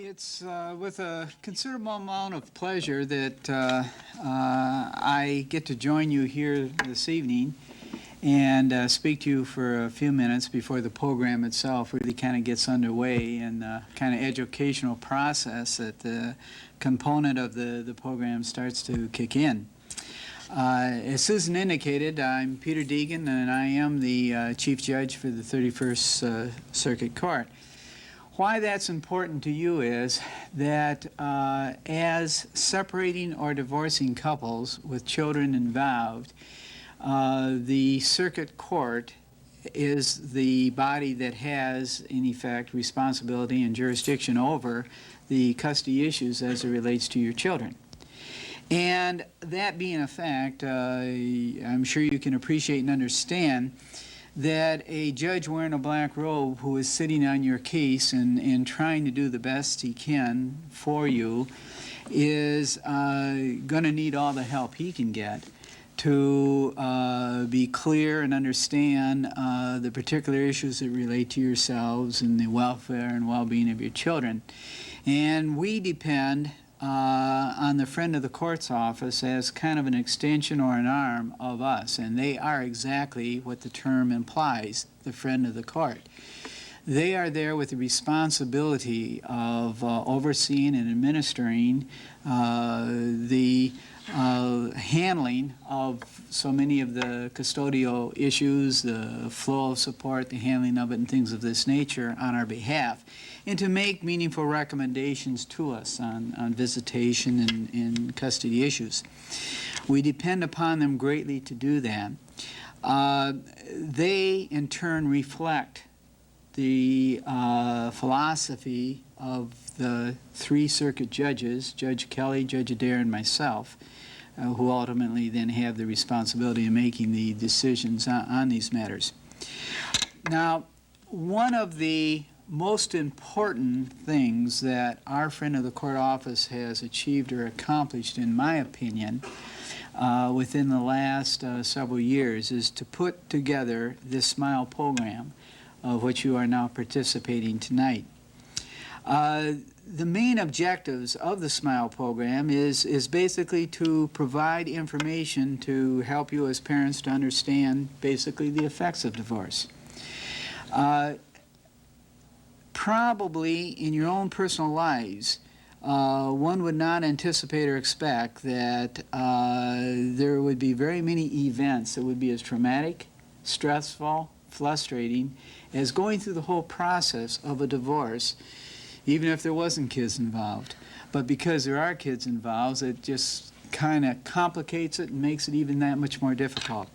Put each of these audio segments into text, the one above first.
It's with a considerable amount of pleasure that I get to join you here this evening and speak to you for a few minutes before the program itself really kind of gets underway and the kind of educational process that the component of the program starts to kick in. As Susan indicated, I'm Peter Deegan, and I am the Chief Judge for the 31st Circuit Court. Why that's important to you is that as separating or divorcing couples with children involved, the Circuit Court is the body that has, in effect, responsibility and jurisdiction over the custody issues as it relates to your children. And that being a fact, I'm sure you can appreciate and understand that a judge wearing a black robe who is sitting on your case and trying to do the best he can for you is going to need all the help he can get to be clear and understand the particular issues that relate to yourselves and the welfare and well-being of your children. And we depend on the friend of the court's office as kind of an extension or an arm of us, and they are exactly what the term implies, the friend of the court. They are there with the responsibility of overseeing and administering the handling of so many of the custodial issues, the flow of support, the handling of it, and things of this nature on our behalf, and to make meaningful recommendations to us on visitation and custody issues. We depend upon them greatly to do that. They, in turn, reflect the philosophy of the three circuit judges, Judge Kelly, Judge Adair, and myself, who ultimately then have the responsibility of making the decisions on these matters. Now, one of the most important things that our friend of the court office has achieved or accomplished, in my opinion, within the last several years is to put together this SMILE program of which you are now participating tonight. The main objectives of the SMILE program is basically to provide information to help you as parents to understand basically the effects of divorce. Probably in your own personal lives, one would not anticipate or expect that there would be very many events that would be as traumatic, stressful, frustrating as going through the whole process of a divorce, even if there wasn't kids involved. But because there are kids involved, it just kind of complicates it and makes it even that much more difficult.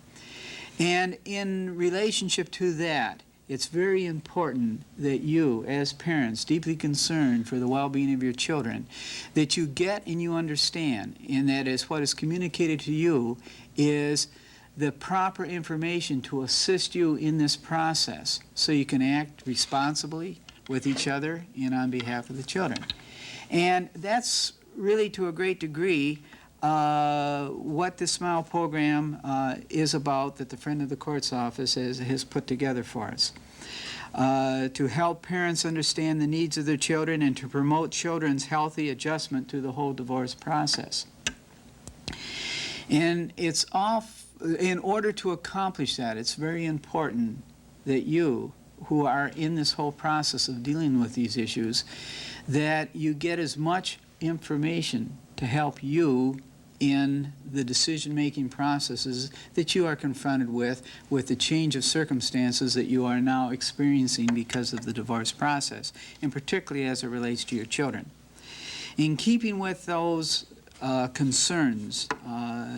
And in relationship to that, it's very important that you, as parents, deeply concerned for the well-being of your children, that you get and you understand, and that is what is communicated to you is the proper information to assist you in this process so you can act responsibly with each other and on behalf of the children. And that's really, to a great degree, what the SMILE program is about, that the friend of the court's office has put together for us. To help parents understand the needs of their children and to promote children's healthy adjustment to the whole divorce process. And it's in order to accomplish that, it's very important that you, who are in this whole process of dealing with these issues, that you get as much information to help you in the decision-making processes that you are confronted with the change of circumstances that you are now experiencing because of the divorce process, and particularly as it relates to your children. In keeping with those concerns,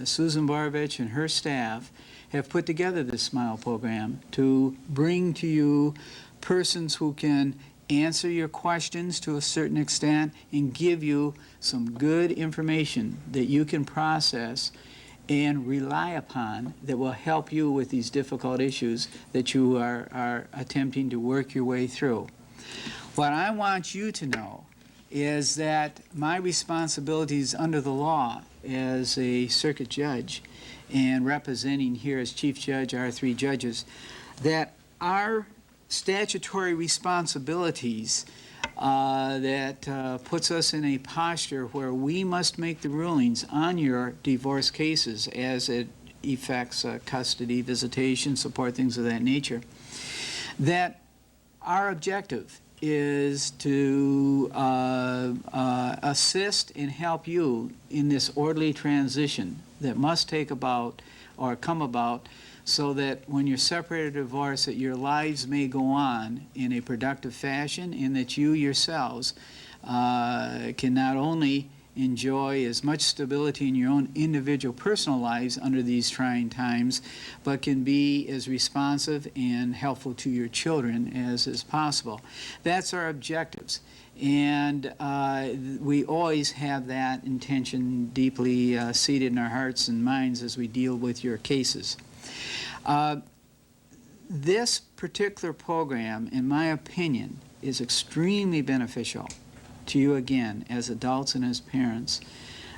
Susan Borovich and her staff have put together this SMILE program to bring to you persons who can answer your questions to a certain extent and give you some good information that you can process and rely upon that will help you with these difficult issues that you are attempting to work your way through. What I want you to know is that my responsibilities under the law as a circuit judge and representing here as Chief Judge our three judges, that our statutory responsibilities that puts us in a posture where we must make the rulings on your divorce cases as it affects custody, visitation, support, things of that nature. That our objective is to assist and help you in this orderly transition that must take about or come about so that when you're separated or divorced, that your lives may go on in a productive fashion and that you yourselves can not only enjoy as much stability in your own individual personal lives under these trying times, but can be as responsive and helpful to your children as is possible. That's our objectives. And we always have that intention deeply seated in our hearts and minds as we deal with your cases. This particular program, in my opinion, is extremely beneficial to you, again, as adults and as parents,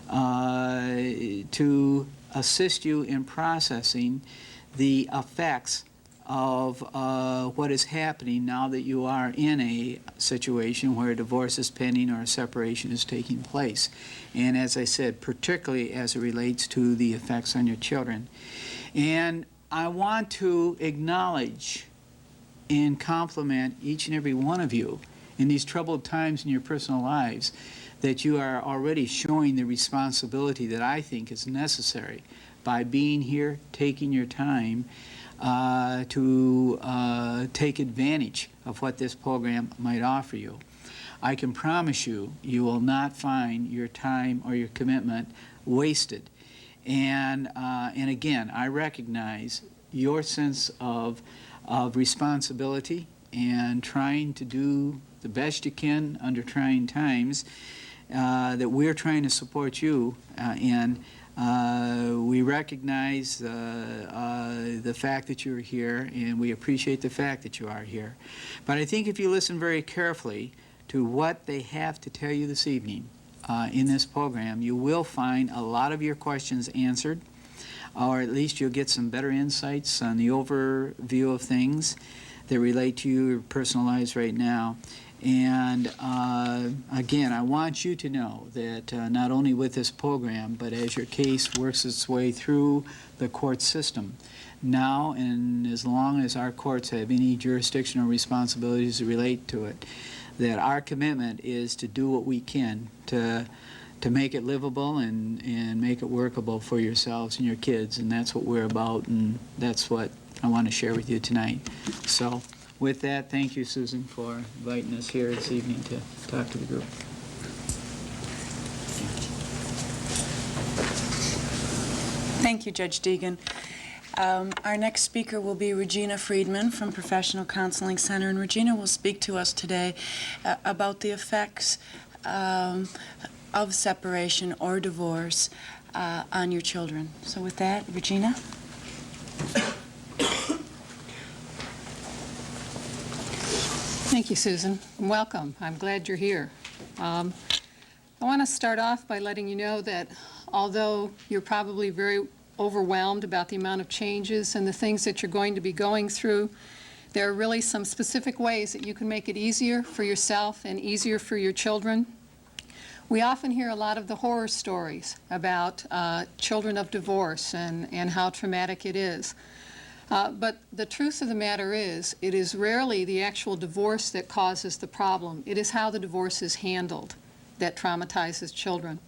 to assist you in processing the effects of what is happening now that you are in a situation where a divorce is pending or a separation is taking place. And as I said, particularly as it relates to the effects on your children. And I want to acknowledge and compliment each and every one of you in these troubled times in your personal lives, that you are already showing the responsibility that I think is necessary by being here, taking your time to take advantage of what this program might offer you. I can promise you, you will not find your time or your commitment wasted. And again, I recognize your sense of responsibility and trying to do the best you can under trying times, that we're trying to support you in. We recognize the fact that you're here, and we appreciate the fact that you are here. But I think if you listen very carefully to what they have to tell you this evening in this program, you will find a lot of your questions answered, or at least you'll get some better insights on the overview of things that relate to your personal lives right now. And again, I want you to know that not only with this program, but as your case works its way through the court system, now and as long as our courts have any jurisdictional responsibilities that relate to it, that our commitment is to do what we can to make it livable and make it workable for yourselves and your kids. And that's what we're about, and that's what I want to share with you tonight. So with that, thank you, Susan, for inviting us here this evening to talk to the group. Thank you, Judge Deegan. Our next speaker will be Regina Friedman from Professional Counseling Center, and Regina will speak to us today about the effects of separation or divorce on your children. So with that, Regina. Thank you, Susan. Welcome. I'm glad you're here. I want to start off by letting you know that although you're probably very overwhelmed about the amount of changes and the things that you're going to be going through, there are really some specific ways that you can make it easier for yourself and easier for your children. We often hear a lot of the horror stories about children of divorce and how traumatic it is. But the truth of the matter is, it is rarely the actual divorce that causes the problem. It is how the divorce is handled that traumatizes children.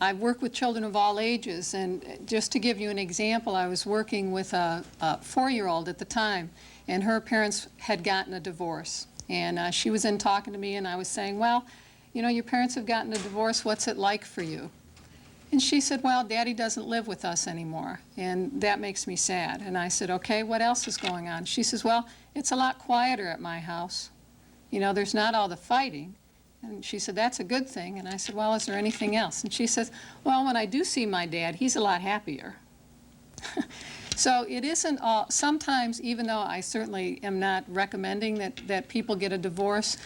I've worked with children of all ages, and just to give you an example, I was working with a 4-year-old at the time, and her parents had gotten a divorce. And she was in talking to me, and I was saying, well, you know, your parents have gotten a divorce, what's it like for you? And she said, well, Daddy doesn't live with us anymore, and that makes me sad. And I said, okay, what else is going on? She says, well, it's a lot quieter at my house. You know, there's not all the fighting. And she said, that's a good thing. And I said, well, is there anything else? And she says, well, when I do see my dad, he's a lot happier. So it isn't all, sometimes, even though I certainly am not recommending that people get a divorce,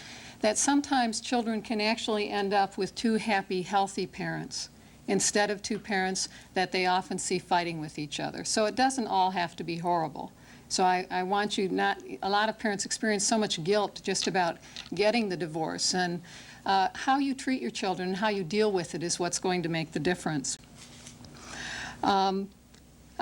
that sometimes children can actually end up with 2 happy, healthy parents instead of 2 parents that they often see fighting with each other. So it doesn't all have to be horrible. So I want you not, a lot of parents experience so much guilt just about getting the divorce, and how you treat your children and how you deal with it is what's going to make the difference. I'm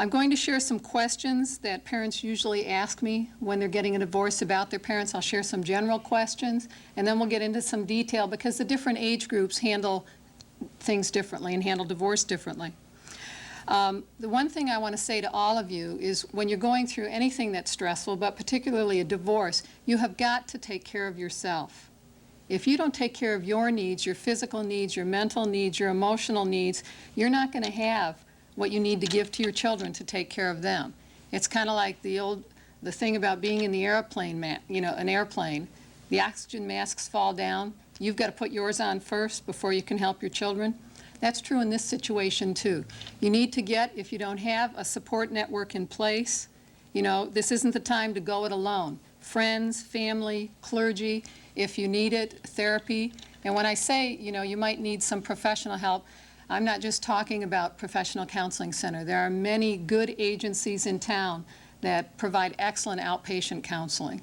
going to share some questions that parents usually ask me when they're getting a divorce about their parents. I'll share some general questions, and then we'll get into some detail because the different age groups handle things differently and handle divorce differently. The one thing I want to say to all of you is when you're going through anything that's stressful, but particularly a divorce, you have got to take care of yourself. If you don't take care of your needs, your physical needs, your mental needs, your emotional needs, you're not going to have what you need to give to your children to take care of them. It's kind of like the thing about being in the airplane, an airplane. The oxygen masks fall down. You've got to put yours on first before you can help your children. That's true in this situation too. You need to get, if you don't have a support network in place, this isn't the time to go it alone. Friends, family, clergy, if you need it, therapy. And when I say, you might need some professional help, I'm not just talking about Professional Counseling Center. There are many good agencies in town that provide excellent outpatient counseling.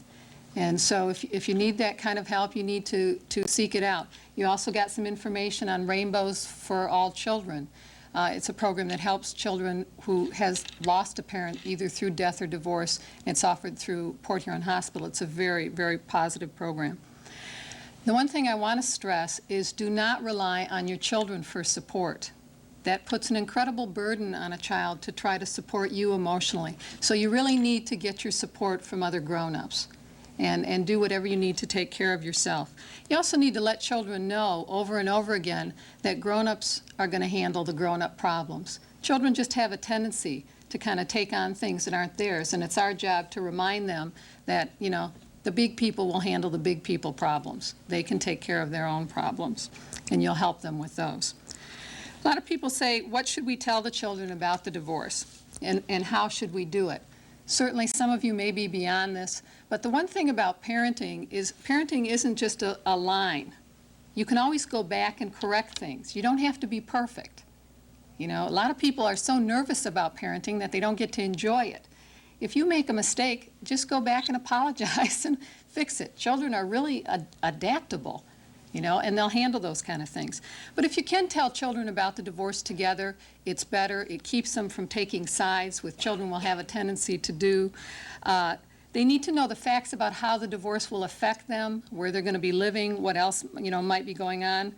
And so if you need that kind of help, you need to seek it out. You also got some information on Rainbows for All Children. It's a program that helps children who has lost a parent either through death or divorce. It's offered through Port Huron Hospital. It's a very, very positive program. The one thing I want to stress is do not rely on your children for support. That puts an incredible burden on a child to try to support you emotionally. So you really need to get your support from other grown-ups and do whatever you need to take care of yourself. You also need to let children know over and over again that grown-ups are going to handle the grown-up problems. Children just have a tendency to kind of take on things that aren't theirs, and it's our job to remind them that, the big people will handle the big people problems. They can take care of their own problems, and you'll help them with those. A lot of people say, what should we tell the children about the divorce, and how should we do it? Certainly some of you may be beyond this, but the one thing about parenting isn't just a line. You can always go back and correct things. You don't have to be perfect. A lot of people are so nervous about parenting that they don't get to enjoy it. If you make a mistake, just go back and apologize and fix it. Children are really adaptable, and they'll handle those kind of things. But if you can tell children about the divorce together, it's better. It keeps them from taking sides, which children will have a tendency to do. They need to know the facts about how the divorce will affect them, where they're going to be living, what else, might be going on.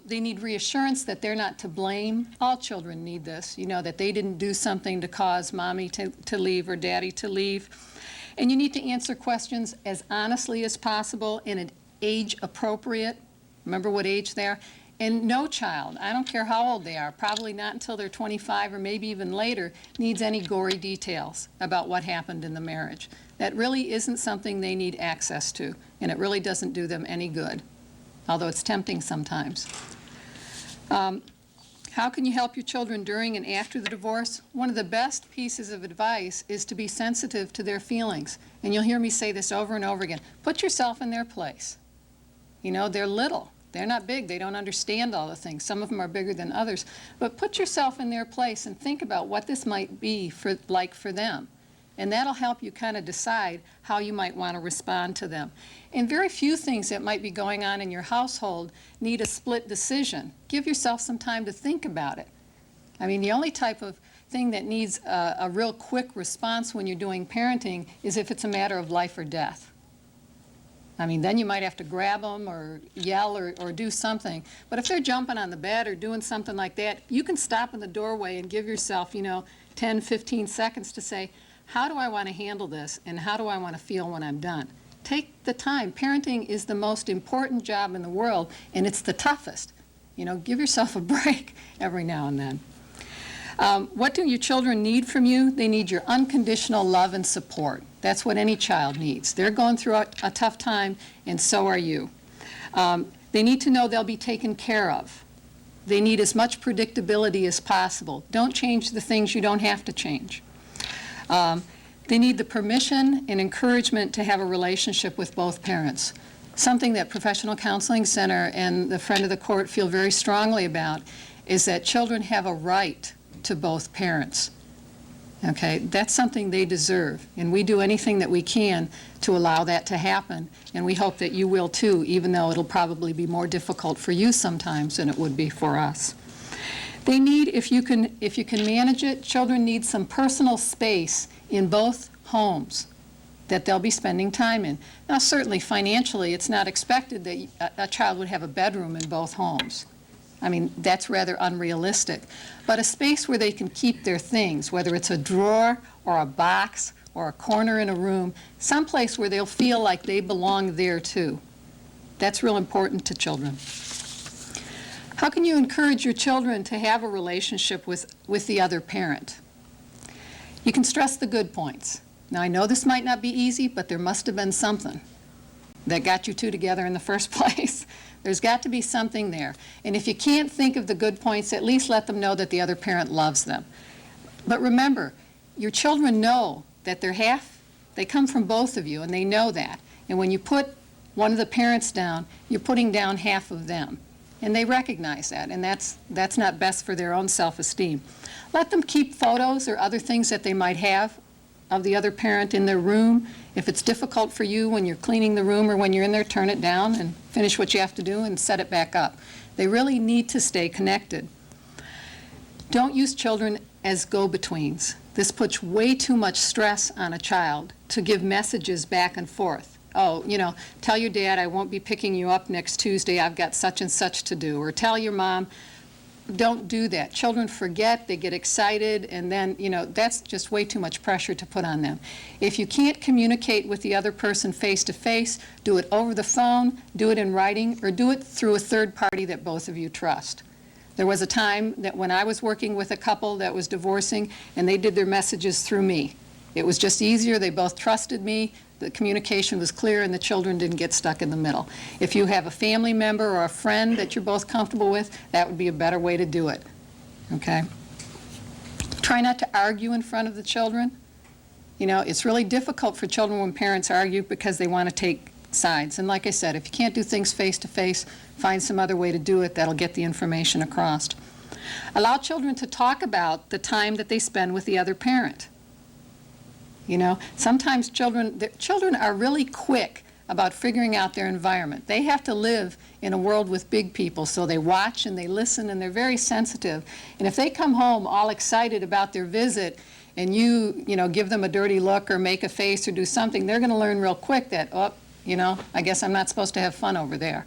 They need reassurance that they're not to blame. All children need this, that they didn't do something to cause mommy to leave or daddy to leave. And you need to answer questions as honestly as possible in an age appropriate. Remember what age they are. And no child, I don't care how old they are, probably not until they're 25 or maybe even later, needs any gory details about what happened in the marriage. That really isn't something they need access to, and it really doesn't do them any good, although it's tempting sometimes. How can you help your children during and after the divorce? One of the best pieces of advice is to be sensitive to their feelings. And you'll hear me say this over and over again. Put yourself in their place. They're little. They're not big. They don't understand all the things. Some of them are bigger than others. But put yourself in their place and think about what this might be like for them. And that'll help you kind of decide how you might want to respond to them. And very few things that might be going on in your household need a split decision. Give yourself some time to think about it. I mean, the only type of thing that needs a real quick response when you're doing parenting is if it's a matter of life or death. I mean, then you might have to grab them or yell or do something. But if they're jumping on the bed or doing something like that, you can stop in the doorway and give yourself, 10, 15 seconds to say, how do I want to handle this, and how do I want to feel when I'm done? Take the time. Parenting is the most important job in the world, and it's the toughest. Give yourself a break every now and then. What do your children need from you? They need your unconditional love and support. That's what any child needs. They're going through a tough time, and so are you. They need to know they'll be taken care of. They need as much predictability as possible. Don't change the things you don't have to change. They need the permission and encouragement to have a relationship with both parents. Something that Professional Counseling Center and the Friend of the Court feel very strongly about is that children have a right to both parents. Okay, that's something they deserve, and we do anything that we can to allow that to happen, and we hope that you will too, even though it'll probably be more difficult for you sometimes than it would be for us. They need, if you can manage it, children need some personal space in both homes that they'll be spending time in. Now, certainly financially, it's not expected that a child would have a bedroom in both homes. I mean, that's rather unrealistic. But a space where they can keep their things, whether it's a drawer or a box or a corner in a room, someplace where they'll feel like they belong there too. That's real important to children. How can you encourage your children to have a relationship with the other parent? You can stress the good points. Now, I know this might not be easy, but there must have been something that got you two together in the first place. There's got to be something there. And if you can't think of the good points, at least let them know that the other parent loves them. But remember, your children know that they come from both of you, and they know that. And when you put one of the parents down, you're putting down half of them. And they recognize that, and that's not best for their own self-esteem. Let them keep photos or other things that they might have of the other parent in their room. If it's difficult for you when you're cleaning the room or when you're in there, turn it down and finish what you have to do and set it back up. They really need to stay connected. Don't use children as go-betweens. This puts way too much stress on a child to give messages back and forth. Oh, tell your dad I won't be picking you up next Tuesday, I've got such and such to do. Or tell your mom. Don't do that. Children forget, they get excited, and then, that's just way too much pressure to put on them. If you can't communicate with the other person face-to-face, do it over the phone, do it in writing, or do it through a third party that both of you trust. There was a time that when I was working with a couple that was divorcing, and they did their messages through me. It was just easier. They both trusted me. The communication was clear, and the children didn't get stuck in the middle. If you have a family member or a friend that you're both comfortable with, that would be a better way to do it. Okay? Try not to argue in front of the children. It's really difficult for children when parents argue because they want to take sides. And like I said, if you can't do things face-to-face, find some other way to do it that'll get the information across. Allow children to talk about the time that they spend with the other parent. Sometimes children are really quick about figuring out their environment. They have to live in a world with big people, so they watch and they listen and they're very sensitive. And if they come home all excited about their visit and you give them a dirty look or make a face or do something, they're going to learn real quick that, I guess I'm not supposed to have fun over there.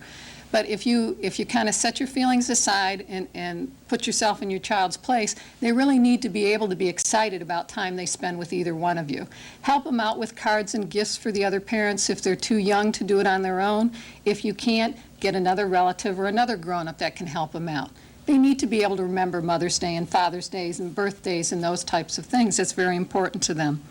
But if you kind of set your feelings aside and put yourself in your child's place, they really need to be able to be excited about time they spend with either one of you. Help them out with cards and gifts for the other parents if they're too young to do it on their own. If you can't, get another relative or another grown-up that can help them out. They need to be able to remember Mother's Day and Father's Days and birthdays and those types of things. That's very important to them.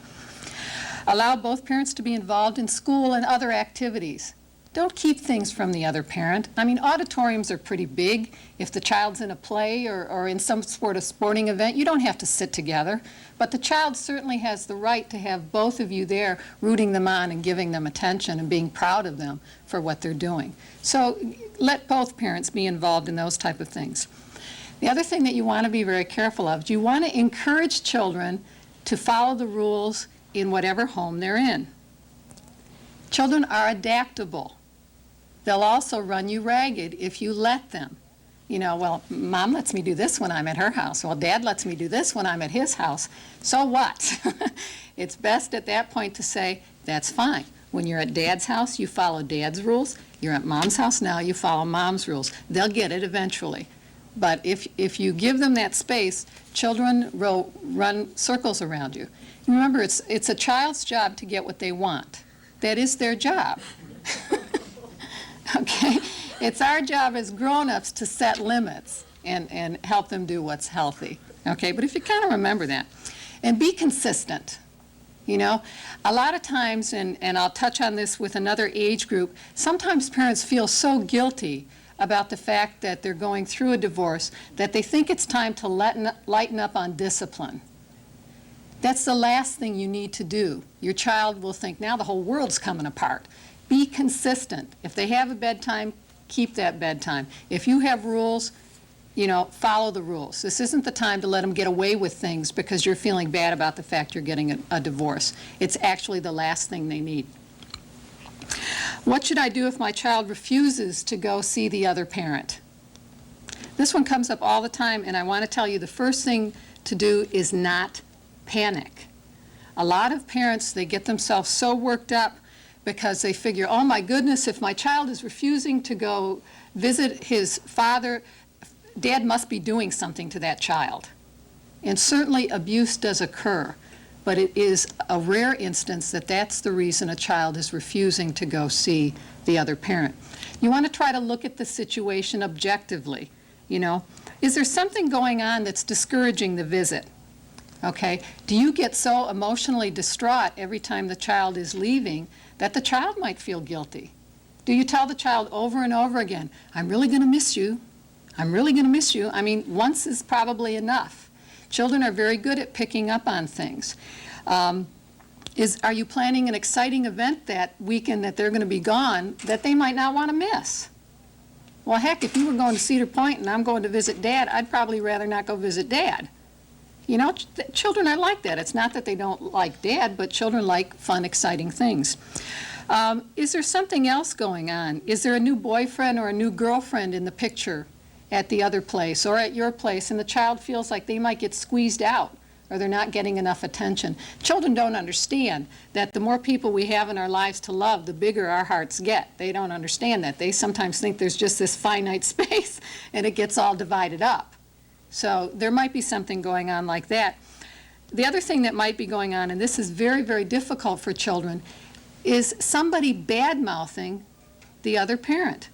Allow both parents to be involved in school and other activities. Don't keep things from the other parent. I mean, auditoriums are pretty big. If the child's in a play or in some sort of sporting event, you don't have to sit together. But the child certainly has the right to have both of you there rooting them on and giving them attention and being proud of them for what they're doing. So let both parents be involved in those type of things. The other thing that you want to be very careful of, you want to encourage children to follow the rules in whatever home they're in. Children are adaptable. They'll also run you ragged if you let them. Well, Mom lets me do this when I'm at her house. Well, Dad lets me do this when I'm at his house. So what? It's best at that point to say, that's fine. When you're at Dad's house, you follow Dad's rules. You're at Mom's house now, you follow Mom's rules. They'll get it eventually. But if you give them that space, children will run circles around you. Remember, it's a child's job to get what they want. That is their job. Okay? It's our job as grown-ups to set limits and help them do what's healthy. Okay? But if you kind of remember that. And be consistent. A lot of times, and I'll touch on this with another age group, sometimes parents feel so guilty about the fact that they're going through a divorce that they think it's time to lighten up on discipline. That's the last thing you need to do. Your child will think, now the whole world's coming apart. Be consistent. If they have a bedtime, keep that bedtime. If you have rules, follow the rules. This isn't the time to let them get away with things because you're feeling bad about the fact you're getting a divorce. It's actually the last thing they need. What should I do if my child refuses to go see the other parent? This one comes up all the time, and I want to tell you the first thing to do is not panic. A lot of parents, they get themselves so worked up because they figure, oh my goodness, if my child is refusing to go visit his father, Dad must be doing something to that child. And certainly abuse does occur, but it is a rare instance that that's the reason a child is refusing to go see the other parent. You want to try to look at the situation objectively. Is there something going on that's discouraging the visit? Okay, do you get so emotionally distraught every time the child is leaving that the child might feel guilty? Do you tell the child over and over again, I'm really going to miss you, I'm really going to miss you? I mean, once is probably enough. Children are very good at picking up on things. Are you planning an exciting event that weekend that they're going to be gone that they might not want to miss? Well, heck, if you were going to Cedar Point and I'm going to visit Dad, I'd probably rather not go visit Dad. Children are like that. It's not that they don't like Dad, but children like fun, exciting things. Is there something else going on? Is there a new boyfriend or a new girlfriend in the picture at the other place or at your place, and the child feels like they might get squeezed out or they're not getting enough attention? Children don't understand that the more people we have in our lives to love, the bigger our hearts get. They don't understand that. They sometimes think there's just this finite space and it gets all divided up. So there might be something going on like that. The other thing that might be going on, and this is very, very difficult for children, is somebody bad-mouthing the other parent.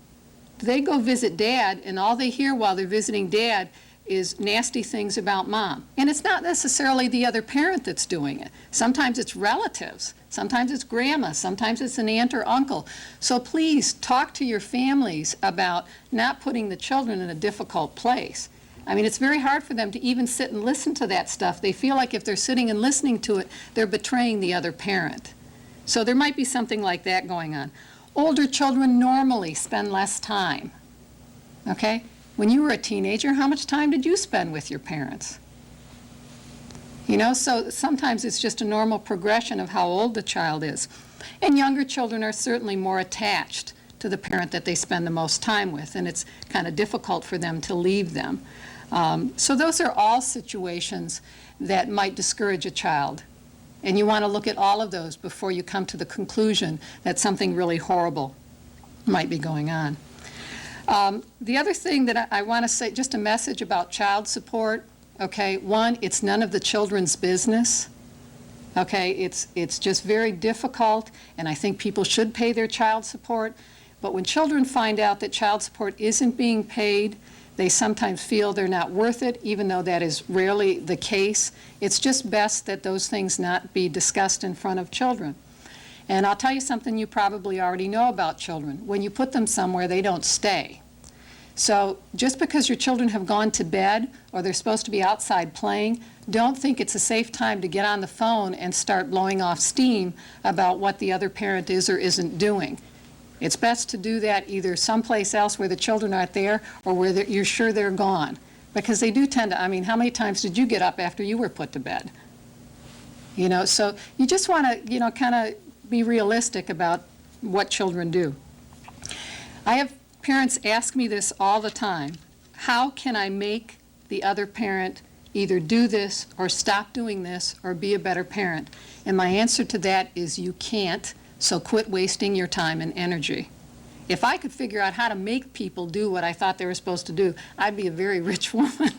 They go visit Dad, and all they hear while they're visiting Dad is nasty things about Mom. And it's not necessarily the other parent that's doing it. Sometimes it's relatives. Sometimes it's grandma. Sometimes it's an aunt or uncle. So please talk to your families about not putting the children in a difficult place. I mean, it's very hard for them to even sit and listen to that stuff. They feel like if they're sitting and listening to it, they're betraying the other parent. So there might be something like that going on. Older children normally spend less time, okay? When you were a teenager, how much time did you spend with your parents? So sometimes it's just a normal progression of how old the child is. And younger children are certainly more attached to the parent that they spend the most time with, and it's kind of difficult for them to leave them. So those are all situations that might discourage a child. And you want to look at all of those before you come to the conclusion that something really horrible might be going on. The other thing that I want to say, just a message about child support, okay? One, it's none of the children's business. Okay, it's just very difficult, and I think people should pay their child support. But when children find out that child support isn't being paid, they sometimes feel they're not worth it, even though that is rarely the case. It's just best that those things not be discussed in front of children. And I'll tell you something you probably already know about children. When you put them somewhere, they don't stay. So just because your children have gone to bed or they're supposed to be outside playing, don't think it's a safe time to get on the phone and start blowing off steam about what the other parent is or isn't doing. It's best to do that either someplace else where the children aren't there or where you're sure they're gone. Because they do tend to, I mean, how many times did you get up after you were put to bed? So you just want to, kind of be realistic about what children do. I have parents ask me this all the time. How can I make the other parent either do this or stop doing this or be a better parent? And my answer to that is you can't. So quit wasting your time and energy. If I could figure out how to make people do what I thought they were supposed to do, I'd be a very rich woman.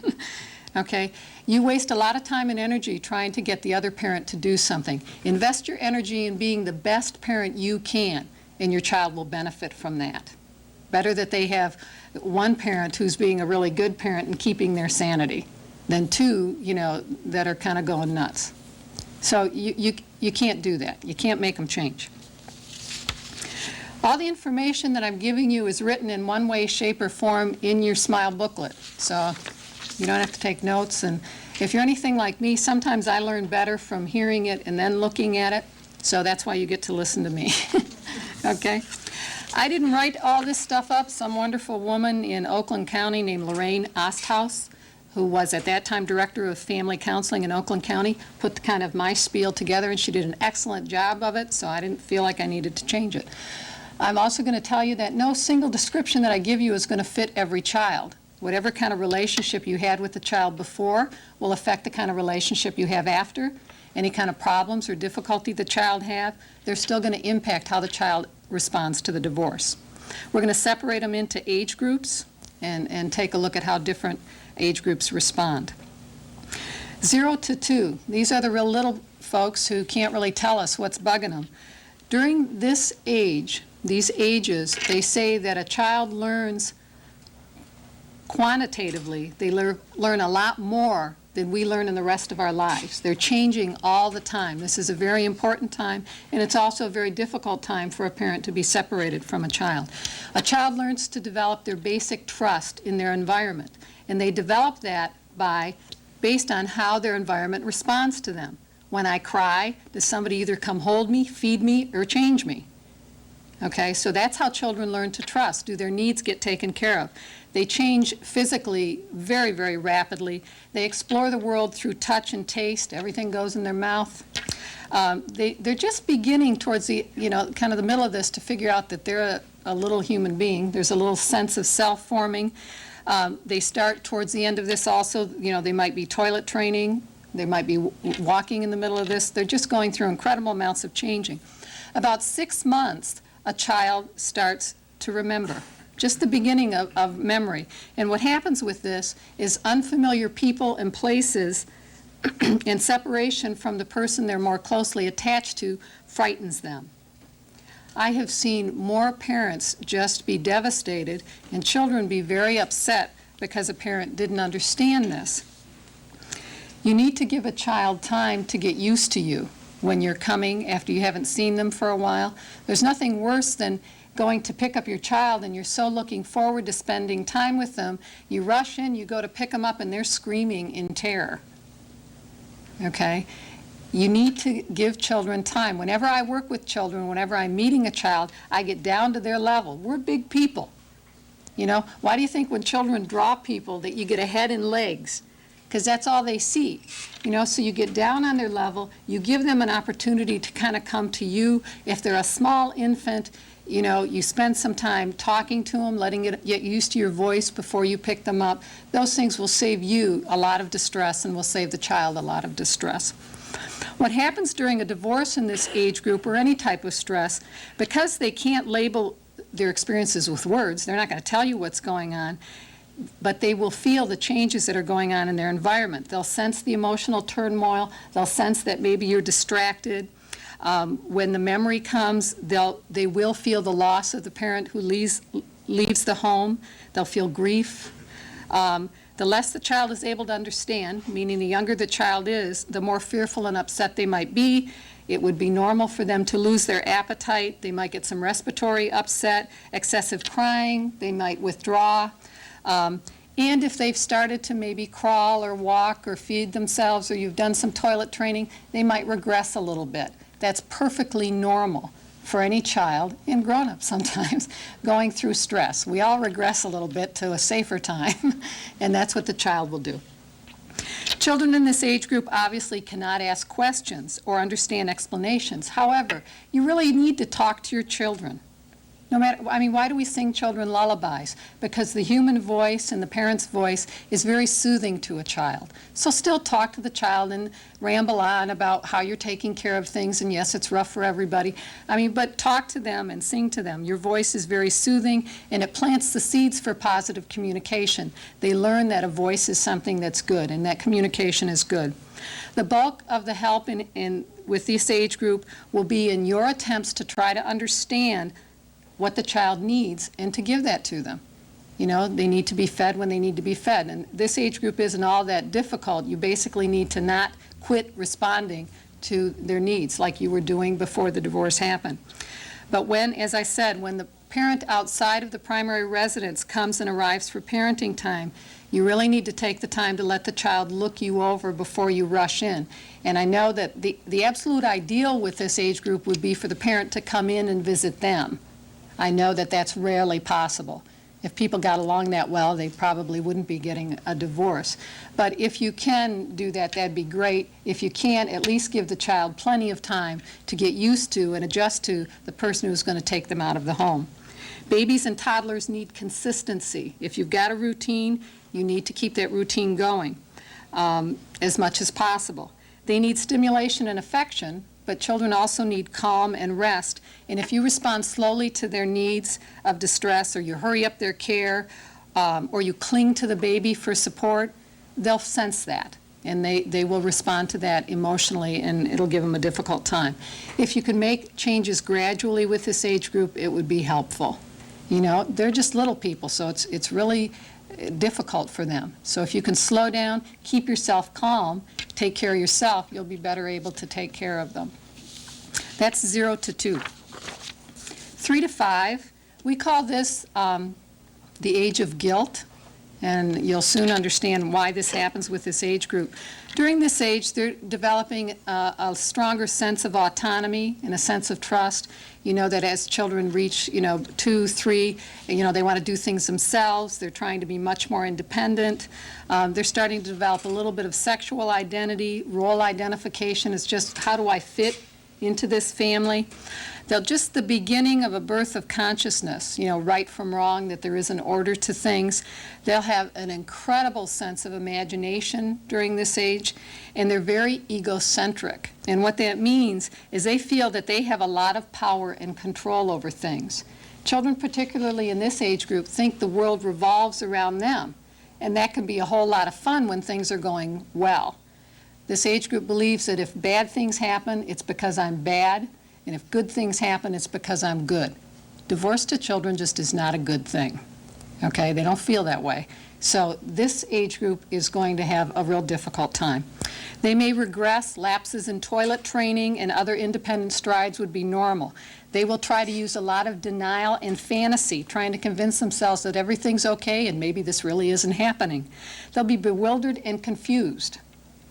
Okay? You waste a lot of time and energy trying to get the other parent to do something. Invest your energy in being the best parent you can, and your child will benefit from that. Better that they have one parent who's being a really good parent and keeping their sanity than two, that are kind of going nuts. So you can't do that. You can't make them change. All the information that I'm giving you is written in one way, shape, or form in your SMILE booklet. So you don't have to take notes. And if you're anything like me, sometimes I learn better from hearing it and then looking at it. So that's why you get to listen to me. Okay? I didn't write all this stuff up. Some wonderful woman in Oakland County named Lorraine Osthaus, who was at that time Director of Family Counseling in Oakland County, put kind of my spiel together, and she did an excellent job of it, so I didn't feel like I needed to change it. I'm also going to tell you that no single description that I give you is going to fit every child. Whatever kind of relationship you had with the child before will affect the kind of relationship you have after. Any kind of problems or difficulty the child have, they're still going to impact how the child responds to the divorce. We're going to separate them into age groups and take a look at how different age groups respond. 0 to 2, these are the real little folks who can't really tell us what's bugging them. During this age, these ages, they say that a child learns quantitatively, they learn a lot more than we learn in the rest of our lives. They're changing all the time. This is a very important time, and it's also a very difficult time for a parent to be separated from a child. A child learns to develop their basic trust in their environment, and they develop that based on how their environment responds to them. When I cry, does somebody either come hold me, feed me, or change me? Okay, so that's how children learn to trust. Do their needs get taken care of? They change physically very, very rapidly. They explore the world through touch and taste. Everything goes in their mouth. They're just beginning towards the, kind of the middle of this to figure out that they're a little human being. There's a little sense of self forming. They start towards the end of this also, they might be toilet training. They might be walking in the middle of this. They're just going through incredible amounts of changing. About 6 months, a child starts to remember. Just the beginning of memory. And what happens with this is unfamiliar people and places and separation from the person they're more closely attached to frightens them. I have seen more parents just be devastated and children be very upset because a parent didn't understand this. You need to give a child time to get used to you when you're coming after you haven't seen them for a while. There's nothing worse than going to pick up your child and you're so looking forward to spending time with them, you rush in, you go to pick them up, and they're screaming in terror. Okay? You need to give children time. Whenever I work with children, whenever I'm meeting a child, I get down to their level. We're big people. Why do you think when children draw people that you get a head and legs? Because that's all they see. So you get down on their level, you give them an opportunity to kind of come to you. If they're a small infant, you spend some time talking to them, letting it get used to your voice before you pick them up. Those things will save you a lot of distress and will save the child a lot of distress. What happens during a divorce in this age group or any type of stress, because they can't label their experiences with words, they're not going to tell you what's going on, but they will feel the changes that are going on in their environment. They'll sense the emotional turmoil. They'll sense that maybe you're distracted. When the memory comes, they will feel the loss of the parent who leaves the home. They'll feel grief. The less the child is able to understand, meaning the younger the child is, the more fearful and upset they might be. It would be normal for them to lose their appetite. They might get some respiratory upset, excessive crying. They might withdraw. And if they've started to maybe crawl or walk or feed themselves, or you've done some toilet training, they might regress a little bit. That's perfectly normal for any child, and grown-ups sometimes, going through stress. We all regress a little bit to a safer time, and that's what the child will do. Children in this age group obviously cannot ask questions or understand explanations. However, you really need to talk to your children. Why do we sing children lullabies? Because the human voice and the parent's voice is very soothing to a child. So still talk to the child and ramble on about how you're taking care of things, and yes, it's rough for everybody. But talk to them and sing to them. Your voice is very soothing, and it plants the seeds for positive communication. They learn that a voice is something that's good, and that communication is good. The bulk of the help with this age group will be in your attempts to try to understand what the child needs and to give that to them. They need to be fed when they need to be fed. And this age group isn't all that difficult. You basically need to not quit responding to their needs like you were doing before the divorce happened. But as I said, when the parent outside of the primary residence comes and arrives for parenting time, you really need to take the time to let the child look you over before you rush in. And I know that the absolute ideal with this age group would be for the parent to come in and visit them. I know that that's rarely possible. If people got along that well, they probably wouldn't be getting a divorce. But if you can do that, that'd be great. If you can't, at least give the child plenty of time to get used to and adjust to the person who's going to take them out of the home. Babies and toddlers need consistency. If you've got a routine, you need to keep that routine going as much as possible. They need stimulation and affection, but children also need calm and rest. And if you respond slowly to their needs of distress, or you hurry up their care, or you cling to the baby for support, they'll sense that. And they will respond to that emotionally, and it'll give them a difficult time. If you can make changes gradually with this age group, it would be helpful. You know, they're just little people, so it's really difficult for them. So if you can slow down, keep yourself calm, take care of yourself, you'll be better able to take care of them. That's 0 to 2. 3 to 5, we call this the age of guilt, and you'll soon understand why this happens with this age group. During this age, they're developing a stronger sense of autonomy and a sense of trust. You know that as children reach, 2, 3, they want to do things themselves. They're trying to be much more independent. They're starting to develop a little bit of sexual identity. Role identification is just, how do I fit into this family? They're just the beginning of a birth of consciousness, right from wrong, that there is an order to things. They'll have an incredible sense of imagination during this age, and they're very egocentric. And what that means is they feel that they have a lot of power and control over things. Children, particularly in this age group, think the world revolves around them, and that can be a whole lot of fun when things are going well. This age group believes that if bad things happen, it's because I'm bad, and if good things happen, it's because I'm good. Divorce to children just is not a good thing, okay? They don't feel that way. So this age group is going to have a real difficult time. They may regress. Lapses in toilet training and other independent strides would be normal. They will try to use a lot of denial and fantasy, trying to convince themselves that everything's okay and maybe this really isn't happening. They'll be bewildered and confused.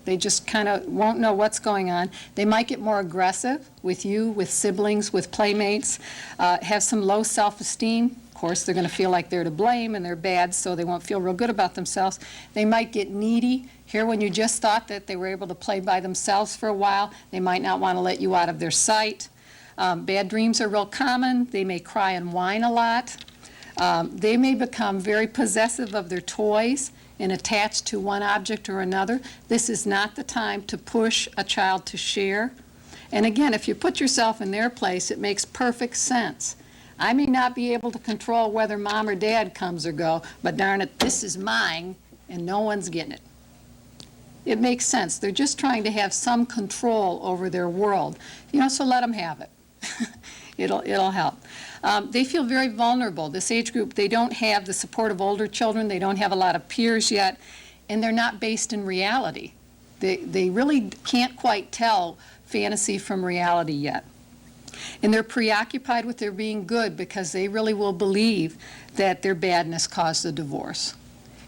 They just kind of won't know what's going on. They might get more aggressive with you, with siblings, with playmates, have some low self-esteem. Of course, they're going to feel like they're to blame and they're bad, so they won't feel real good about themselves. They might get needy. Here, when you just thought that they were able to play by themselves for a while, they might not want to let you out of their sight. Bad dreams are real common. They may cry and whine a lot. They may become very possessive of their toys and attached to one object or another. This is not the time to push a child to share. And again, if you put yourself in their place, it makes perfect sense. I may not be able to control whether mom or dad comes or go, but darn it, this is mine and no one's getting it. It makes sense. They're just trying to have some control over their world. So let them have it. It'll help. They feel very vulnerable. This age group, they don't have the support of older children. They don't have a lot of peers yet, and they're not based in reality. They really can't quite tell fantasy from reality yet. And they're preoccupied with their being good because they really will believe that their badness caused the divorce.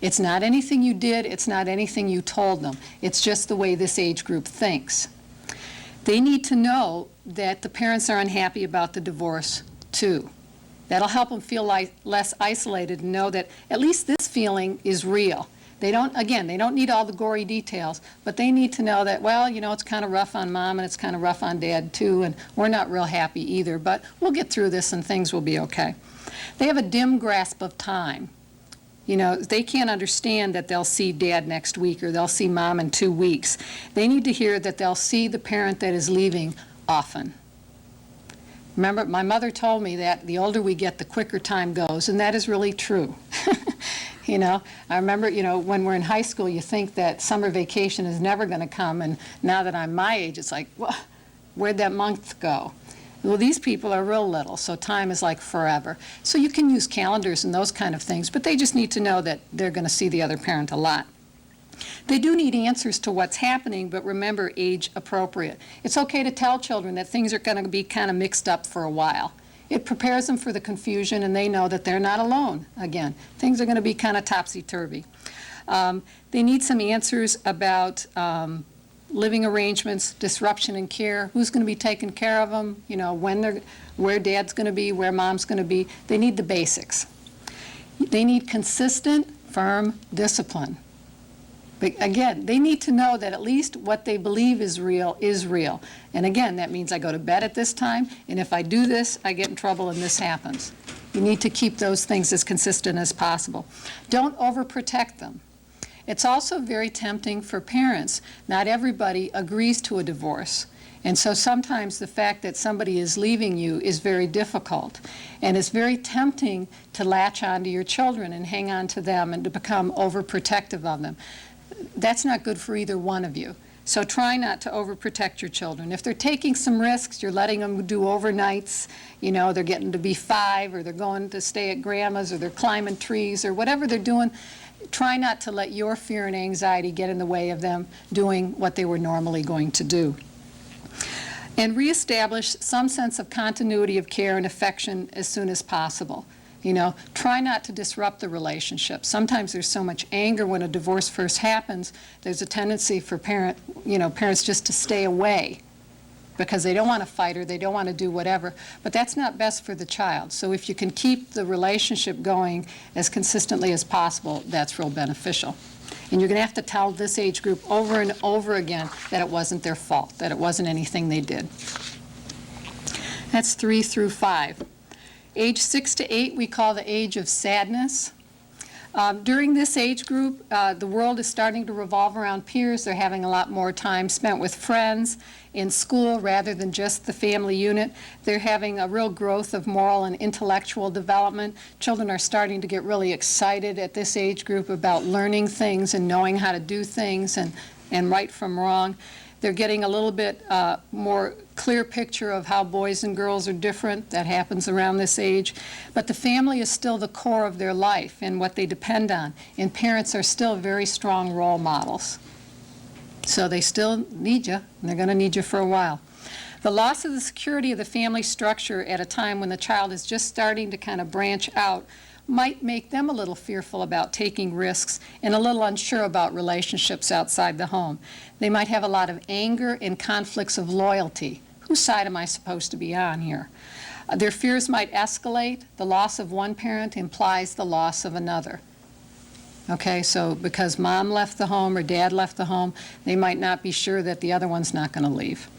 It's not anything you did. It's not anything you told them. It's just the way this age group thinks. They need to know that the parents are unhappy about the divorce, too. That'll help them feel less isolated and know that at least this feeling is real. They don't need all the gory details, but they need to know that, well, it's kind of rough on mom and it's kind of rough on dad, too, and we're not real happy either, but we'll get through this and things will be okay. They have a dim grasp of time. They can't understand that they'll see dad next week or they'll see mom in 2 weeks. They need to hear that they'll see the parent that is leaving often. Remember, my mother told me that the older we get, the quicker time goes, and that is really true. I remember, when we're in high school, you think that summer vacation is never going to come, and now that I'm my age, it's like, well, where'd that month go? Well, these people are real little, so time is like forever. So you can use calendars and those kind of things, but they just need to know that they're going to see the other parent a lot. They do need answers to what's happening, but remember, age appropriate. It's okay to tell children that things are going to be kind of mixed up for a while. It prepares them for the confusion, and they know that they're not alone. Again, things are going to be kind of topsy-turvy. They need some answers about living arrangements, disruption in care, who's going to be taking care of them, where dad's going to be, where mom's going to be. They need the basics. They need consistent, firm discipline. But again, they need to know that at least what they believe is real is real. And again, that means I go to bed at this time, and if I do this, I get in trouble and this happens. You need to keep those things as consistent as possible. Don't overprotect them. It's also very tempting for parents. Not everybody agrees to a divorce. And so sometimes the fact that somebody is leaving you is very difficult. And it's very tempting to latch on to your children and hang on to them and to become overprotective of them. That's not good for either one of you. So try not to overprotect your children. If they're taking some risks, you're letting them do overnights, they're getting to be 5, or they're going to stay at grandma's, or they're climbing trees, or whatever they're doing, try not to let your fear and anxiety get in the way of them doing what they were normally going to do. And reestablish some sense of continuity of care and affection as soon as possible. Try not to disrupt the relationship. Sometimes there's so much anger when a divorce first happens, there's a tendency for parents just to stay away because they don't want to fight or they don't want to do whatever. But that's not best for the child. So if you can keep the relationship going as consistently as possible, that's real beneficial. And you're going to have to tell this age group over and over again that it wasn't their fault, that it wasn't anything they did. That's 3 through 5. Age 6 to 8 we call the age of sadness. During this age group, the world is starting to revolve around peers. They're having a lot more time spent with friends in school rather than just the family unit. They're having a real growth of moral and intellectual development. Children are starting to get really excited at this age group about learning things and knowing how to do things and right from wrong. They're getting a little bit more clear picture of how boys and girls are different. That happens around this age. But the family is still the core of their life and what they depend on. And parents are still very strong role models. So they still need you, and they're going to need you for a while. The loss of the security of the family structure at a time when the child is just starting to kind of branch out might make them a little fearful about taking risks and a little unsure about relationships outside the home. They might have a lot of anger and conflicts of loyalty. Whose side am I supposed to be on here? Their fears might escalate. The loss of one parent implies the loss of another. Okay, so because mom left the home or dad left the home, they might not be sure that the other one's not going to leave.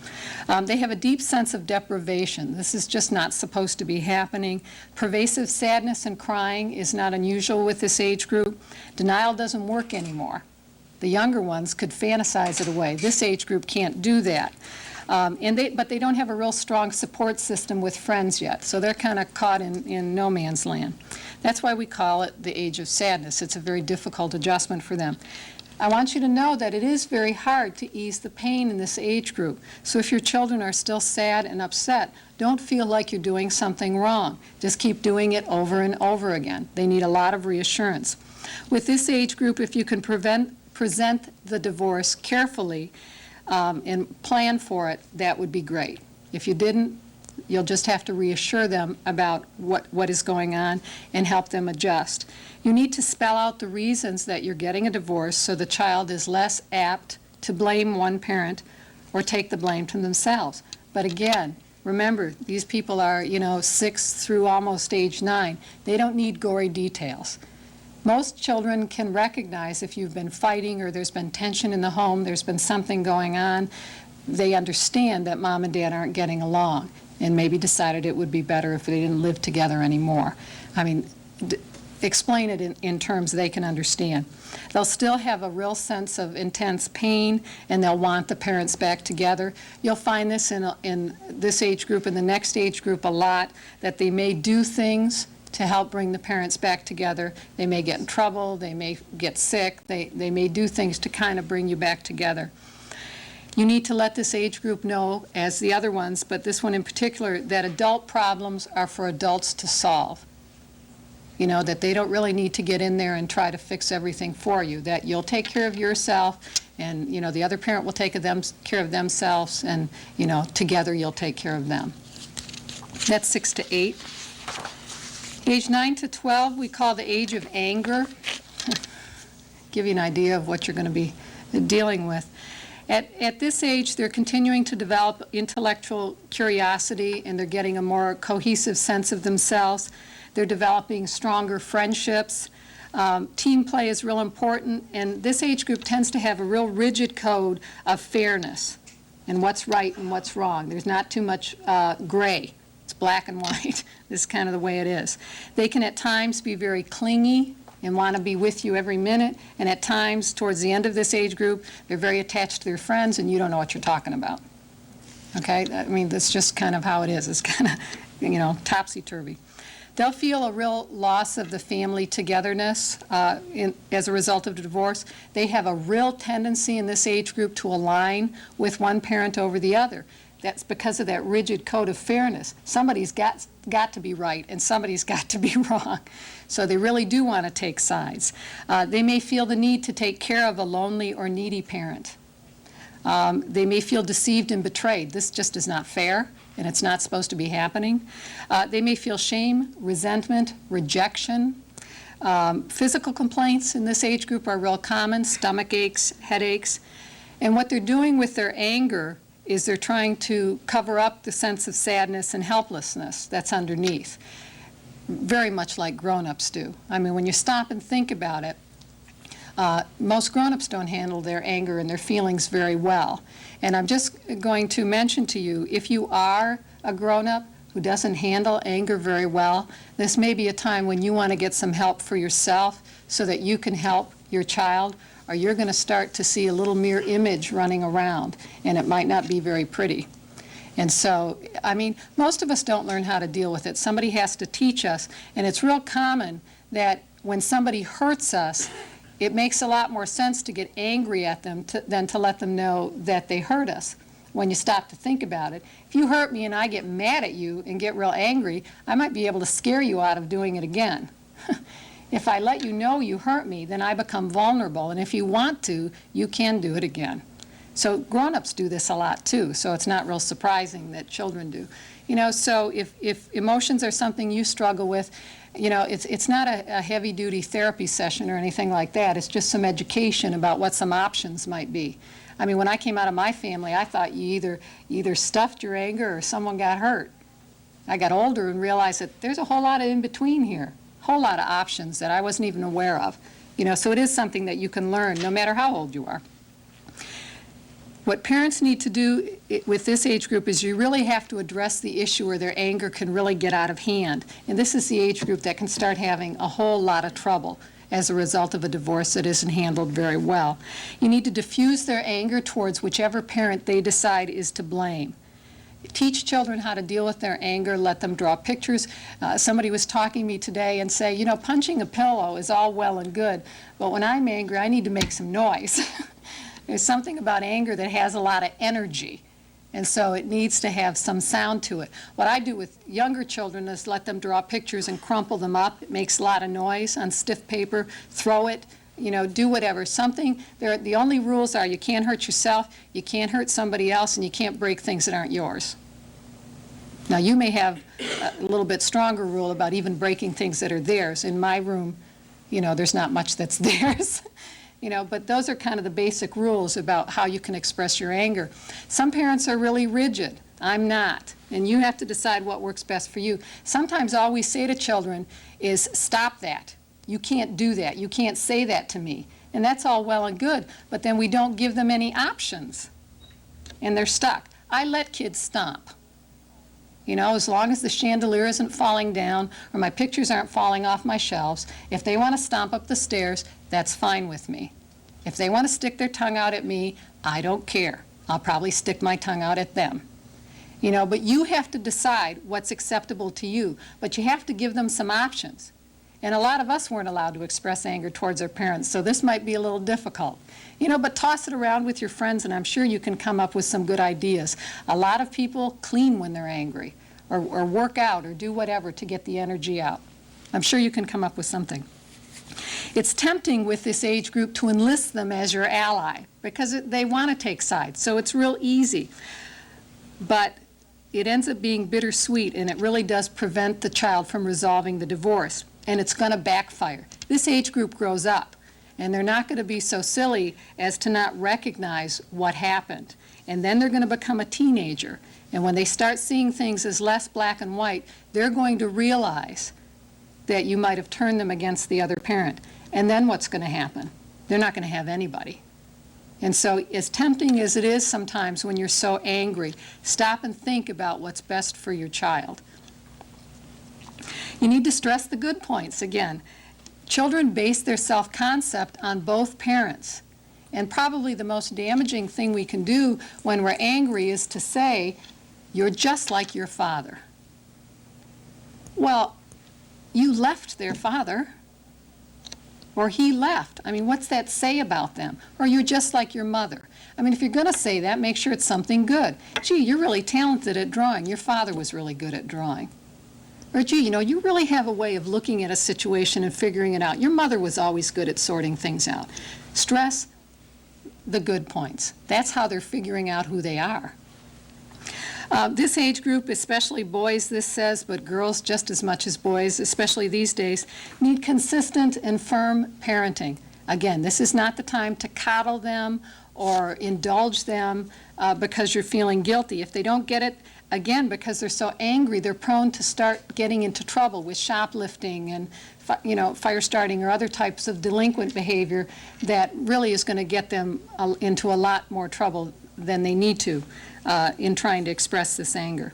They have a deep sense of deprivation. This is just not supposed to be happening. Pervasive sadness and crying is not unusual with this age group. Denial doesn't work anymore. The younger ones could fantasize it away. This age group can't do that. But they don't have a real strong support system with friends yet, so they're kind of caught in no man's land. That's why we call it the age of sadness. It's a very difficult adjustment for them. I want you to know that it is very hard to ease the pain in this age group. So if your children are still sad and upset, don't feel like you're doing something wrong. Just keep doing it over and over again. They need a lot of reassurance. With this age group, if you can present the divorce carefully and plan for it, that would be great. If you didn't, you'll just have to reassure them about what is going on and help them adjust. You need to spell out the reasons that you're getting a divorce so the child is less apt to blame one parent or take the blame to themselves. But again, remember, these people are, 6 through almost age 9. They don't need gory details. Most children can recognize if you've been fighting or there's been tension in the home, there's been something going on. They understand that mom and dad aren't getting along and maybe decided it would be better if they didn't live together anymore. Explain it in terms they can understand. They'll still have a real sense of intense pain, and they'll want the parents back together. You'll find this in this age group and the next age group a lot, that they may do things to help bring the parents back together. They may get in trouble, they may get sick, they may do things to kind of bring you back together. You need to let this age group know, as the other ones, but this one in particular, that adult problems are for adults to solve. That they don't really need to get in there and try to fix everything for you, that you'll take care of yourself and, the other parent will take care of themselves and, together you'll take care of them. That's 6 to 8. Age 9 to 12 we call the age of anger. Give you an idea of what you're going to be dealing with. At this age, they're continuing to develop intellectual curiosity, and they're getting a more cohesive sense of themselves. They're developing stronger friendships. Team play is real important, and this age group tends to have a real rigid code of fairness and what's right and what's wrong. There's not too much gray. It's black and white. This is kind of the way it is. They can at times be very clingy and want to be with you every minute, and at times, towards the end of this age group, they're very attached to their friends, and you don't know what you're talking about. Okay? I mean, that's just kind of how it is. It's kind of, topsy-turvy. They'll feel a real loss of the family togetherness as a result of the divorce. They have a real tendency in this age group to align with one parent over the other. That's because of that rigid code of fairness. Somebody's got to be right and somebody's got to be wrong. So they really do want to take sides. They may feel the need to take care of a lonely or needy parent. They may feel deceived and betrayed. This just is not fair, and it's not supposed to be happening. They may feel shame, resentment, rejection. Physical complaints in this age group are real common: stomach aches, headaches. And what they're doing with their anger is they're trying to cover up the sense of sadness and helplessness that's underneath, very much like grown-ups do. I mean, when you stop and think about it, most grown-ups don't handle their anger and their feelings very well. And I'm just going to mention to you, if you are a grown-up who doesn't handle anger very well, this may be a time when you want to get some help for yourself so that you can help your child, or you're going to start to see a little mirror image running around, and it might not be very pretty. And so, I mean, most of us don't learn how to deal with it. Somebody has to teach us, and it's real common that when somebody hurts us, it makes a lot more sense to get angry at them than to let them know that they hurt us. When you stop to think about it, if you hurt me and I get mad at you and get real angry, I might be able to scare you out of doing it again. If I let you know you hurt me, then I become vulnerable, and if you want to, you can do it again. So grown-ups do this a lot too, so it's not real surprising that children do. So if emotions are something you struggle with, it's not a heavy-duty therapy session or anything like that. It's just some education about what some options might be. I mean, when I came out of my family, I thought you either stuffed your anger or someone got hurt. I got older and realized that there's a whole lot of in between here, a whole lot of options that I wasn't even aware of. So it is something that you can learn no matter how old you are. What parents need to do with this age group is you really have to address the issue where their anger can really get out of hand. And this is the age group that can start having a whole lot of trouble as a result of a divorce that isn't handled very well. You need to diffuse their anger towards whichever parent they decide is to blame. Teach children how to deal with their anger, let them draw pictures. Somebody was talking to me today and say, punching a pillow is all well and good, but when I'm angry, I need to make some noise. There's something about anger that has a lot of energy, and so it needs to have some sound to it. What I do with younger children is let them draw pictures and crumple them up. It makes a lot of noise on stiff paper. Throw it, do whatever. The only rules are you can't hurt yourself, you can't hurt somebody else, and you can't break things that aren't yours. Now, you may have a little bit stronger rule about even breaking things that are theirs. In my room, there's not much that's theirs. But those are kind of the basic rules about how you can express your anger. Some parents are really rigid. I'm not. And you have to decide what works best for you. Sometimes all we say to children is, stop that. You can't do that. You can't say that to me. And that's all well and good, but then we don't give them any options. And they're stuck. I let kids stomp. As long as the chandelier isn't falling down or my pictures aren't falling off my shelves, if they want to stomp up the stairs, that's fine with me. If they want to stick their tongue out at me, I don't care. I'll probably stick my tongue out at them. But you have to decide what's acceptable to you, but you have to give them some options. And a lot of us weren't allowed to express anger towards our parents, so this might be a little difficult. But toss it around with your friends, and I'm sure you can come up with some good ideas. A lot of people clean when they're angry, or work out, or do whatever to get the energy out. I'm sure you can come up with something. It's tempting with this age group to enlist them as your ally, because they want to take sides, so it's real easy. But it ends up being bittersweet, and it really does prevent the child from resolving the divorce, and it's going to backfire. This age group grows up, and they're not going to be so silly as to not recognize what happened. And then they're going to become a teenager. And when they start seeing things as less black and white, they're going to realize that you might have turned them against the other parent. And then what's going to happen? They're not going to have anybody. And so as tempting as it is sometimes when you're so angry, stop and think about what's best for your child. You need to stress the good points. Again, children base their self-concept on both parents. And probably the most damaging thing we can do when we're angry is to say, "You're just like your father." Well, you left their father, or he left. I mean, what's that say about them? Or you're just like your mother. I mean, if you're going to say that, make sure it's something good. Gee, you're really talented at drawing. Your father was really good at drawing. Or, gee, you know, you really have a way of looking at a situation and figuring it out. Your mother was always good at sorting things out. Stress the good points. That's how they're figuring out who they are. This age group, especially boys, this says, but girls just as much as boys, especially these days, need consistent and firm parenting. Again, this is not the time to coddle them or indulge them because you're feeling guilty. If they don't get it, again, because they're so angry, they're prone to start getting into trouble with shoplifting and fire starting or other types of delinquent behavior that really is going to get them into a lot more trouble than they need to in trying to express this anger.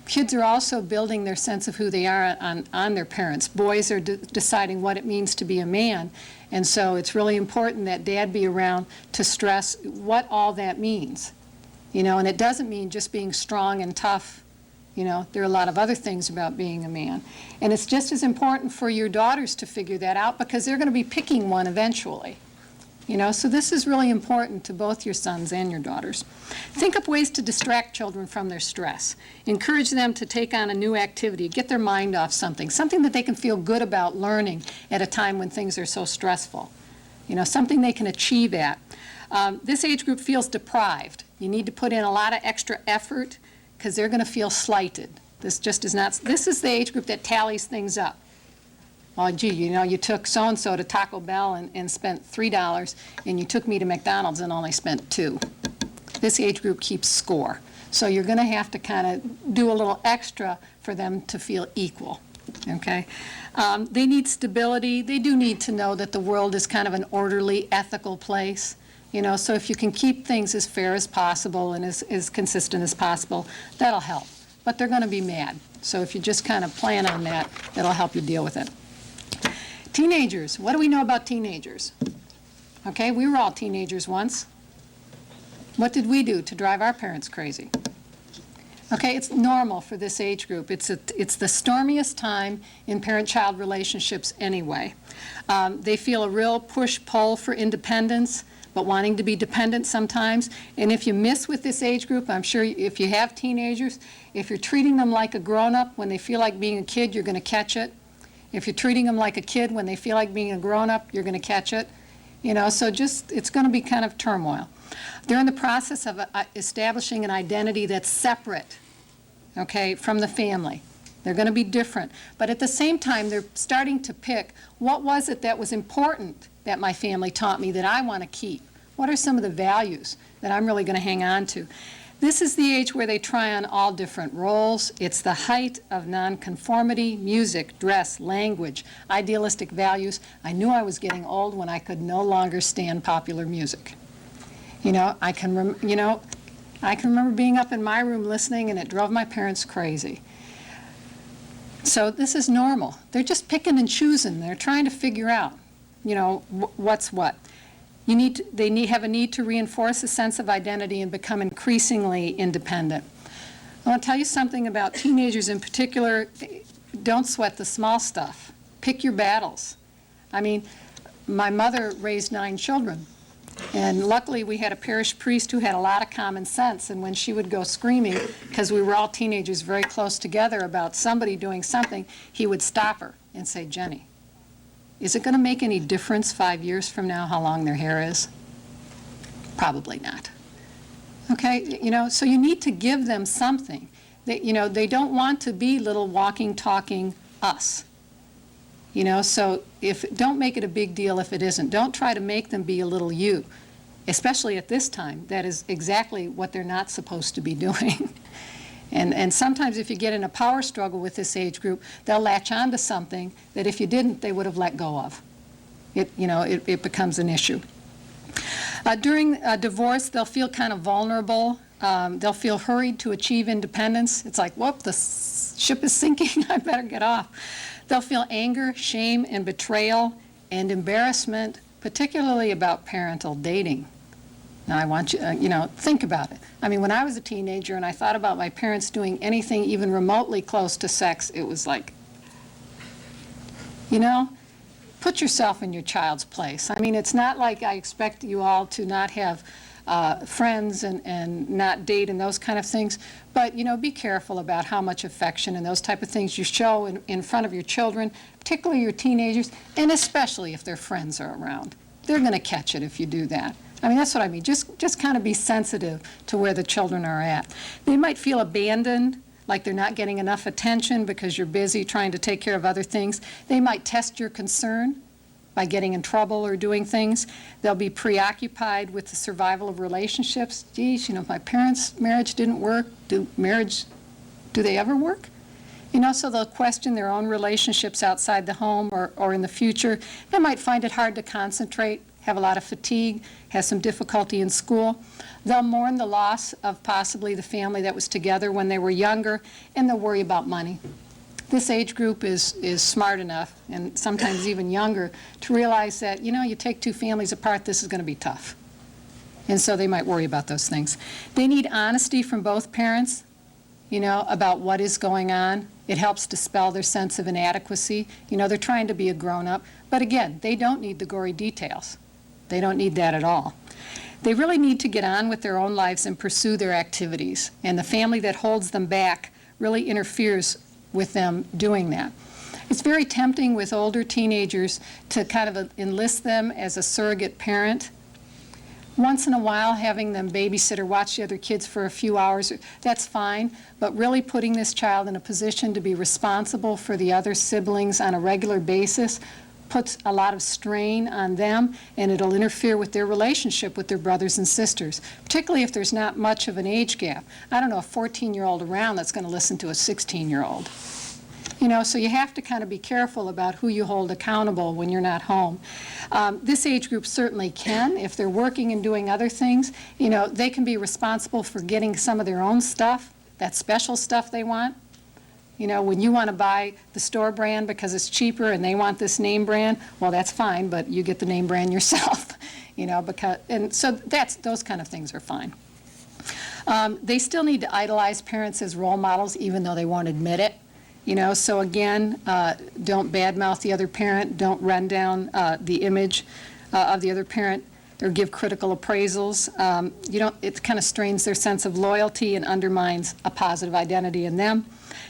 Kids are also building their sense of who they are on their parents. Boys are deciding what it means to be a man, and so it's really important that Dad be around to stress what all that means. And it doesn't mean just being strong and tough. There are a lot of other things about being a man. And it's just as important for your daughters to figure that out because they're going to be picking one eventually. So this is really important to both your sons and your daughters. Think up ways to distract children from their stress. Encourage them to take on a new activity, get their mind off something that they can feel good about learning at a time when things are so stressful. Something they can achieve at. This age group feels deprived. You need to put in a lot of extra effort because they're going to feel slighted. This is the age group that tallies things up. Well, gee, you took so-and-so to Taco Bell and spent $3, and you took me to McDonald's and only spent $2. This age group keeps score. So you're going to have to kind of do a little extra for them to feel equal, okay? They need stability. They do need to know that the world is kind of an orderly, ethical place. So if you can keep things as fair as possible and as consistent as possible, that'll help. But they're going to be mad. So if you just kind of plan on that, that'll help you deal with it. Teenagers. What do we know about teenagers? Okay, we were all teenagers once. What did we do to drive our parents crazy? Okay, it's normal for this age group. It's the stormiest time in parent-child relationships anyway. They feel a real push-pull for independence, but wanting to be dependent sometimes. And if you miss with this age group, I'm sure if you have teenagers, if you're treating them like a grown-up when they feel like being a kid, you're going to catch it. If you're treating them like a kid when they feel like being a grown-up, you're going to catch it. So it's going to be kind of turmoil. They're in the process of establishing an identity that's separate, okay, from the family. They're going to be different. But at the same time, they're starting to pick, what was it that was important that my family taught me that I want to keep? What are some of the values that I'm really going to hang on to? This is the age where they try on all different roles. It's the height of nonconformity, music, dress, language, idealistic values. I knew I was getting old when I could no longer stand popular music. I can remember being up in my room listening, and it drove my parents crazy. So this is normal. They're just picking and choosing. They're trying to figure out, what's what. They have a need to reinforce a sense of identity and become increasingly independent. I want to tell you something about teenagers in particular. Don't sweat the small stuff. Pick your battles. I mean, my mother raised 9 children, and luckily we had a parish priest who had a lot of common sense, and when she would go screaming, because we were all teenagers very close together about somebody doing something, he would stop her and say, "Jenny, is it going to make any difference 5 years from now how long their hair is?" Probably not. Okay, so you need to give them something. They don't want to be little walking, talking us. You know, so don't make it a big deal if it isn't. Don't try to make them be a little you, especially at this time. That is exactly what they're not supposed to be doing. And sometimes if you get in a power struggle with this age group, they'll latch on to something that if you didn't, they would have let go of. It becomes an issue. During a divorce, they'll feel kind of vulnerable. They'll feel hurried to achieve independence. It's like, whoop, the ship is sinking, I better get off. They'll feel anger, shame, and betrayal, and embarrassment, particularly about parental dating. Now, I want you, think about it. I mean, when I was a teenager and I thought about my parents doing anything even remotely close to sex, it was like, put yourself in your child's place. I mean, it's not like I expect you all to not have friends and not date and those kind of things, but, be careful about how much affection and those type of things you show in front of your children, particularly your teenagers, and especially if their friends are around. They're going to catch it if you do that. I mean, that's what I mean. Just kind of be sensitive to where the children are at. They might feel abandoned, like they're not getting enough attention because you're busy trying to take care of other things. They might test your concern by getting in trouble or doing things. They'll be preoccupied with the survival of relationships. Geez, my parents' marriage didn't work. Do they ever work? So they'll question their own relationships outside the home or in the future. They might find it hard to concentrate, have a lot of fatigue, have some difficulty in school. They'll mourn the loss of possibly the family that was together when they were younger, and they'll worry about money. This age group is smart enough, and sometimes even younger, to realize that, you take two families apart, this is going to be tough. And so they might worry about those things. They need honesty from both parents, about what is going on. It helps dispel their sense of inadequacy. They're trying to be a grown-up. But again, they don't need the gory details. They don't need that at all. They really need to get on with their own lives and pursue their activities. And the family that holds them back really interferes with them doing that. It's very tempting with older teenagers to kind of enlist them as a surrogate parent. Once in a while, having them babysit or watch the other kids for a few hours, that's fine, but really putting this child in a position to be responsible for the other siblings on a regular basis puts a lot of strain on them, and it'll interfere with their relationship with their brothers and sisters, particularly if there's not much of an age gap. I don't know a 14-year-old around that's going to listen to a 16-year-old. So you have to kind of be careful about who you hold accountable when you're not home. This age group certainly can. If they're working and doing other things, they can be responsible for getting some of their own stuff, that special stuff they want. When you want to buy the store brand because it's cheaper and they want this name brand, well, that's fine, but you get the name brand yourself, and so those kind of things are fine. They still need to idolize parents as role models, even though they won't admit it. So again, don't badmouth the other parent, don't run down the image of the other parent, or give critical appraisals. It kind of strains their sense of loyalty and undermines a positive identity in them.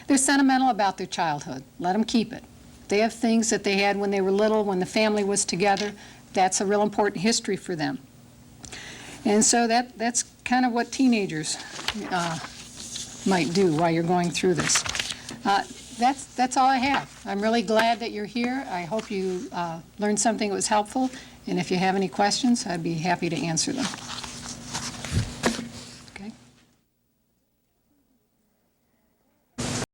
They're sentimental about their childhood. Let them keep it. They have things that they had when they were little, when the family was together. That's a real important history for them. And so that's kind of what teenagers might do while you're going through this. That's all I have. I'm really glad that you're here. I hope you learned something that was helpful. And if you have any questions, I'd be happy to answer them.